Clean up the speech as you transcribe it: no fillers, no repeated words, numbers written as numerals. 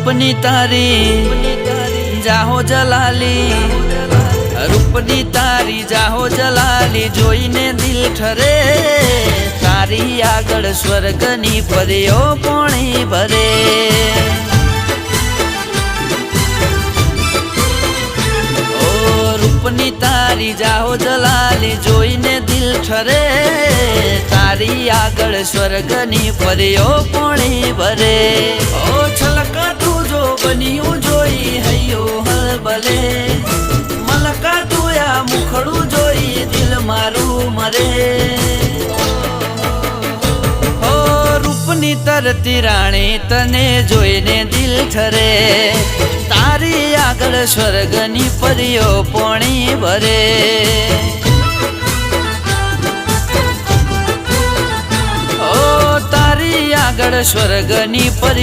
रूपनी तारी जाहो जलाली, रूपनी तारी जाहो जलाली जोईने दिल ठरे। तारी आगळ स्वर्गनी परीओ पोणी भरे। ओ रूपनी तारी जाहो जलाली जोईने दिल ठरे। तारी आगळ स्वर्गनी परीओ पोणी भरे। ओ छलका तू जो बनियो जोई हयो हलबले। मलका तू या मुखड़ू जोई दिल मारू मरे। ओ रूपनी तरती राणी तने जोईने दिल ठरे। तारी आगळ स्वर्गनी परीओ पोणी भरे। ओ तारी आगळ स्वर्गनी परी